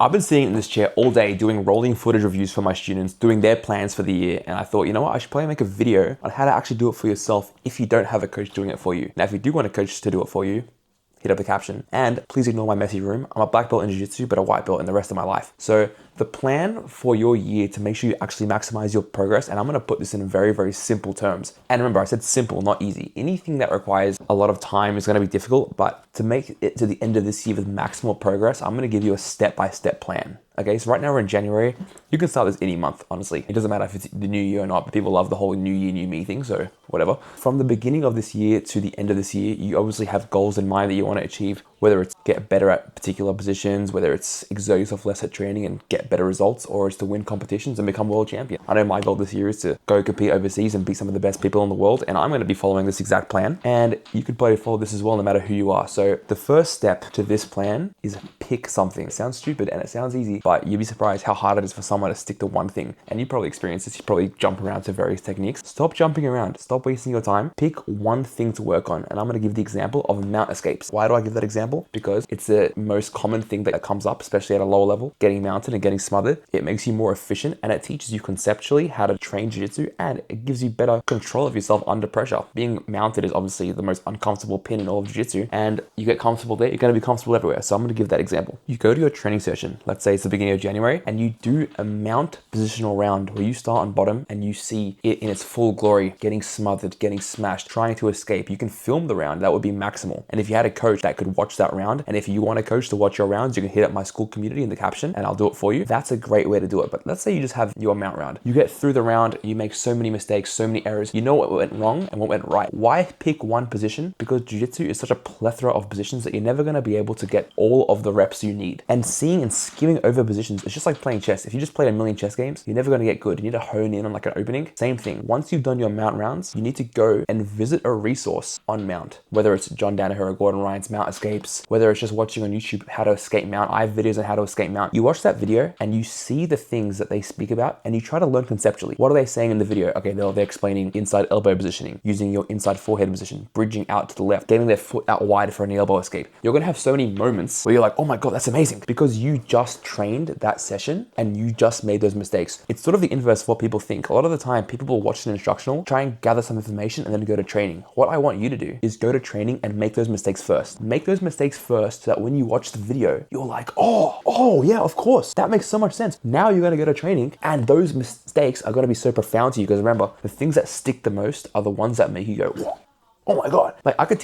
I've been sitting in this chair all day doing rolling footage reviews for my students, doing their plans for the year, and I thought, you know what, I should probably make a video on how to actually do it for yourself if you don't have a coach doing it for you. Now, if you do want a coach to do it for you, hit up the caption. And please ignore my messy room. I'm a black belt in jiu-jitsu, but a white belt in the rest of my life. So the plan for your year to make sure you actually maximize your progress, and I'm gonna put this in very, very simple terms. And remember, I said simple, not easy. Anything that requires a lot of time is gonna be difficult, but to make it to the end of this year with maximal progress, I'm gonna give you a step-by-step plan. Okay, so right now we're in January. You can start this any month, honestly. It doesn't matter if it's the new year or not, but people love the whole new year, new me thing, so whatever. From the beginning of this year to the end of this year, you obviously have goals in mind that you want to achieve, whether it's get better at particular positions, whether it's exert yourself less at training and get better results, or it's to win competitions and become world champion. I know my goal this year is to go compete overseas and beat some of the best people in the world, and I'm going to be following this exact plan. And you could probably follow this as well, no matter who you are. So the first step to this plan is pick something. It sounds stupid and it sounds easy, but you'd be surprised how hard it is for someone to stick to one thing. And you probably experience this. You probably jump around to various techniques. Stop jumping around. Stop wasting your time. Pick one thing to work on. And I'm going to give the example of mount escapes. Why do I give that example? Because it's the most common thing that comes up, especially at a lower level, getting mounted and getting smothered. It makes you more efficient and it teaches you conceptually how to train jiu-jitsu, and it gives you better control of yourself under pressure. Being mounted is obviously the most uncomfortable pin in all of jiu-jitsu, and you get comfortable there, you're going to be comfortable everywhere. So I'm going to give that example. You go to your training session, let's say it's the beginning of January, and you do a mount positional round where you start on bottom and you see it in its full glory, getting smothered, getting smashed, trying to escape. You can film the round. That would be maximal. And if you had a coach that could watch that round, and if you want a coach to watch your rounds, you can hit up my school community in the caption and I'll do it for you. That's a great way to do it. But let's say you just have your mount round. You get through the round, you make so many mistakes, so many errors. You know what went wrong and what went right. Why pick one position? Because jiu-jitsu is such a plethora of positions that you're never going to be able to get all of the reps you need. And seeing and skimming over positions, it's just like playing chess. If you just played a million chess games, you're never going to get good. You need to hone in on like an opening. Same thing. Once you've done your mount rounds, you need to go and visit a resource on mount, whether it's John Danaher or Gordon Ryan's mount escapes, whether it's just watching on YouTube how to escape mount. I have videos on how to escape mount. You watch that video and you see the things that they speak about and you try to learn conceptually. What are they saying in the video? Okay, they're explaining inside elbow positioning, using your inside forehead position, bridging out to the left, getting their foot out wide for an elbow escape. You're going to have so many moments where you're like, oh my God, that's amazing, because you just trained that session and you just made those mistakes. It's sort of the inverse of what people think. A lot of the time, people will watch an instructional, try and gather some information and then go to training. What I want you to do is go to training and make those mistakes first. Make those mistakes first so that when you watch the video, you're like, oh yeah, of course. That makes so much sense. Now you're going to go to training and those mistakes are going to be so profound to you, because remember, the things that stick the most are the ones that make you go, whoa. Oh my God. Like I could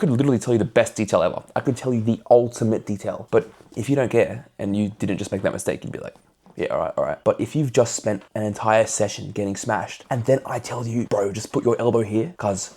literally tell you the best detail ever. I could tell you the ultimate detail. But if you don't care and you didn't just make that mistake, you'd be like, yeah, all right. But if you've just spent an entire session getting smashed and then I tell you, bro, just put your elbow here, because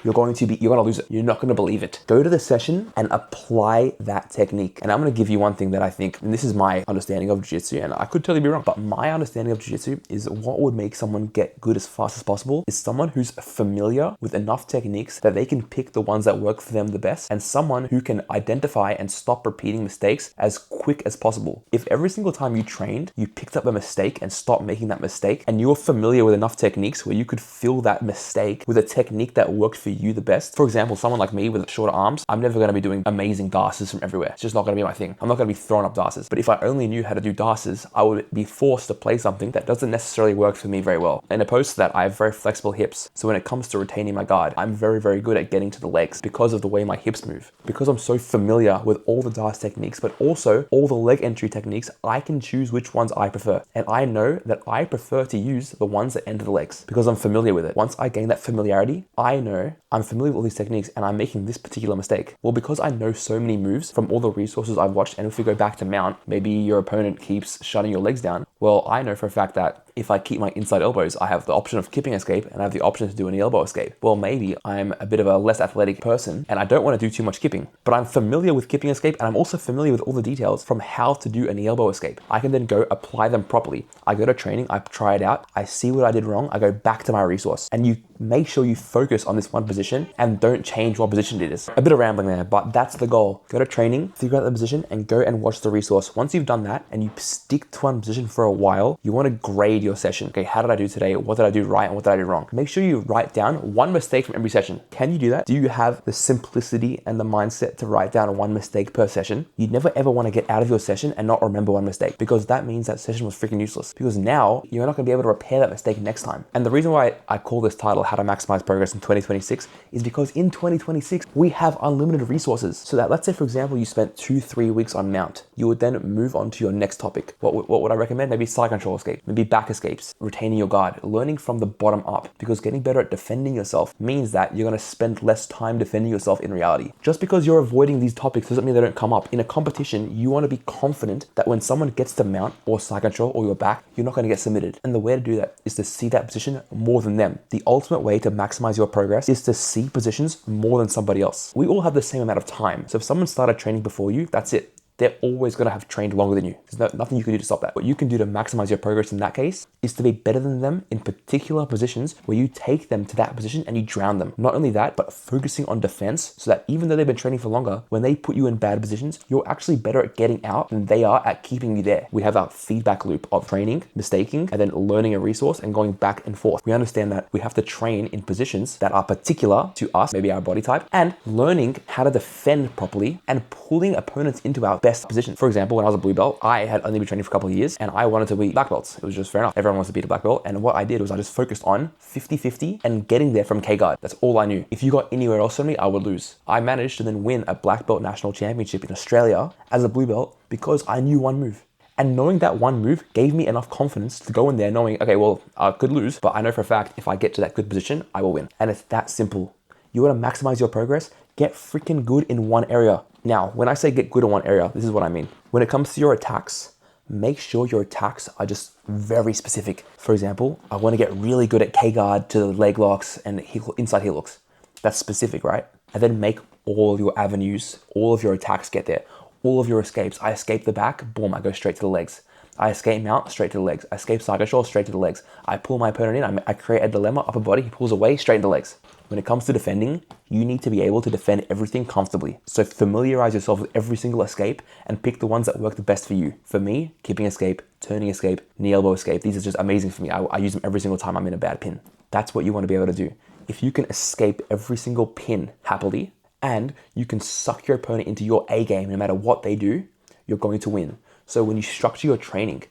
you're going to lose it. You're not going to believe it. Go to the session and apply that technique. And I'm going to give you one thing that I think, and this is my understanding of jiu-jitsu, and I could totally be wrong, but my understanding of jiu-jitsu is what would make someone get good as fast as possible is someone who's familiar with enough techniques that they can pick the ones that work for them the best, and someone who can identify and stop repeating mistakes as quick as possible. If every single time you trained, you picked up a mistake and stopped making that mistake, and you're familiar with enough techniques where you could fill that mistake with a technique that worked for you the best. For example, someone like me with shorter arms, I'm never going to be doing amazing darces from everywhere. It's just not going to be my thing. I'm not going to be throwing up darces. But if I only knew how to do darces, I would be forced to play something that doesn't necessarily work for me very well. And opposed to that, I have very flexible hips. So when it comes to retaining my guard, I'm very, very good at getting to the legs because of the way my hips move. Because I'm so familiar with all the darce techniques, but also all the leg entry techniques, I can choose which ones I prefer. And I know that I prefer to use the ones that enter the legs because I'm familiar with it. Once I gain that familiarity, I know I'm familiar with all these techniques and I'm making this particular mistake. Well, because I know so many moves from all the resources I've watched, and if we go back to mount, maybe your opponent keeps shutting your legs down. Well, I know for a fact that if I keep my inside elbows, I have the option of kipping escape and I have the option to do an elbow escape. Well, maybe I'm a bit of a less athletic person and I don't want to do too much kipping, but I'm familiar with kipping escape and I'm also familiar with all the details from how to do an elbow escape. I can then go apply them properly. I go to training, I try it out, I see what I did wrong, I go back to my resource, and you make sure you focus on this one position and don't change what position it is. A bit of rambling there, but that's the goal. Go to training, figure out the position, and go and watch the resource. Once you've done that and you stick to one position for a while, you want to grade your session. Okay, how did I do today? What did I do right and what did I do wrong? Make sure you write down one mistake from every session. Can you do that? Do you have the simplicity and the mindset to write down one mistake per session? You'd never ever want to get out of your session and not remember one mistake, because that means that session was freaking useless, because now you're not going to be able to repair that mistake next time. And the reason why I call this title How to Maximize Progress in 2026 is because in 2026 we have unlimited resources. So that, let's say for example, you spent 2-3 weeks on mount, you would then move on to your next topic. What would I recommend? Maybe side control escape, maybe back escapes, retaining your guard, learning from the bottom up, because getting better at defending yourself means that you're going to spend less time defending yourself in reality. Just because you're avoiding these topics doesn't mean they don't come up. In a competition, you want to be confident that when someone gets to mount or side control or your back, you're not going to get submitted. And the way to do that is to see that position more than them. The ultimate way to maximize your progress is to see positions more than somebody else. We all have the same amount of time. So if someone started training before you, that's it. They're always going to have trained longer than you. There's nothing you can do to stop that. What you can do to maximize your progress in that case is to be better than them in particular positions where you take them to that position and you drown them. Not only that, but focusing on defense so that even though they've been training for longer, when they put you in bad positions, you're actually better at getting out than they are at keeping you there. We have our feedback loop of training, mistaking, and then learning a resource and going back and forth. We understand that we have to train in positions that are particular to us, maybe our body type, and learning how to defend properly and pulling opponents into our best position. For example, when I was a blue belt, I had only been training for a couple of years and I wanted to beat black belts. It was just fair enough. Everyone wants to beat a black belt. And what I did was I just focused on 50-50 and getting there from K-guard. That's all I knew. If you got anywhere else from me, I would lose. I managed to then win a black belt national championship in Australia as a blue belt because I knew one move. And knowing that one move gave me enough confidence to go in there knowing, okay, well, I could lose, but I know for a fact if I get to that good position, I will win. And it's that simple. You want to maximize your progress? Get freaking good in one area. Now, when I say get good in one area, this is what I mean. When it comes to your attacks, make sure your attacks are just very specific. For example, I want to get really good at K-guard to leg locks and inside heel hooks. That's specific, right? And then make all of your avenues, all of your attacks get there. All of your escapes. I escape the back, boom, I go straight to the legs. I escape mount, straight to the legs. I escape side control, straight to the legs. I pull my opponent in, I create a dilemma, upper body, he pulls away, straight to the legs. When it comes to defending, you need to be able to defend everything comfortably. So familiarize yourself with every single escape and pick the ones that work the best for you. For me, keeping escape, turning escape, knee elbow escape, these are just amazing for me. I use them every single time I'm in a bad pin. That's what you want to be able to do. If you can escape every single pin happily, and you can suck your opponent into your A game no matter what they do, you're going to win. So when you structure your training,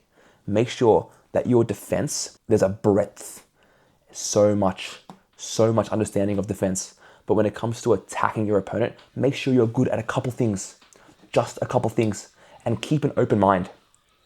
make sure that your defense, there's a breadth, so much understanding of defense. But when it comes to attacking your opponent, make sure you're good at a couple things, just a couple things, and keep an open mind.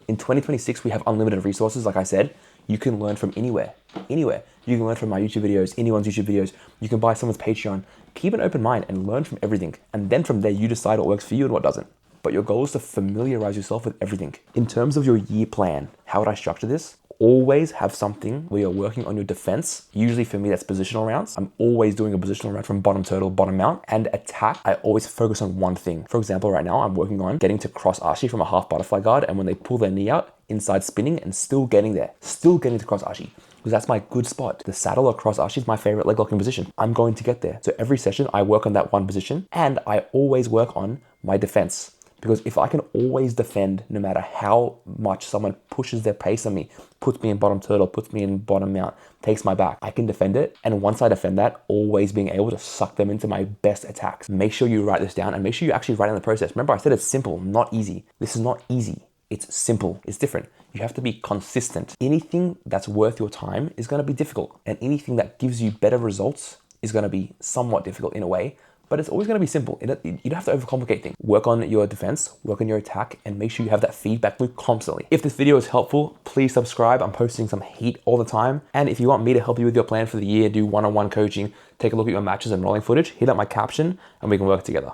In 2026, we have unlimited resources. Like I said, you can learn from anywhere. You can learn from my YouTube videos, anyone's YouTube videos. You can buy someone's Patreon. Keep an open mind and learn from everything. And then from there, you decide what works for you and what doesn't. But your goal is to familiarize yourself with everything. In terms of your year plan, how would I structure this? Always have something where you're working on your defense. Usually for me, that's positional rounds. I'm always doing a positional round from bottom turtle, bottom mount, and attack. I always focus on one thing. For example, right now I'm working on getting to cross ashi from a half butterfly guard, and when they pull their knee out, inside spinning and still getting there. Still getting to cross ashi. Because that's my good spot. The saddle or cross ashi is my favorite leg locking position. I'm going to get there. So every session I work on that one position, and I always work on my defense. Because if I can always defend, no matter how much someone pushes their pace on me, puts me in bottom turtle, puts me in bottom mount, takes my back, I can defend it. And once I defend that, always being able to suck them into my best attacks. Make sure you write this down and make sure you actually write in the process. Remember, I said it's simple, not easy. This is not easy. It's simple. It's different. You have to be consistent. Anything that's worth your time is going to be difficult. And anything that gives you better results is going to be somewhat difficult in a way. But it's always going to be simple. You don't have to overcomplicate things. Work on your defense, work on your attack, and make sure you have that feedback loop constantly. If this video is helpful, please subscribe. I'm posting some heat all the time. And if you want me to help you with your plan for the year, do one-on-one coaching, take a look at your matches and rolling footage, hit up my caption, and we can work together.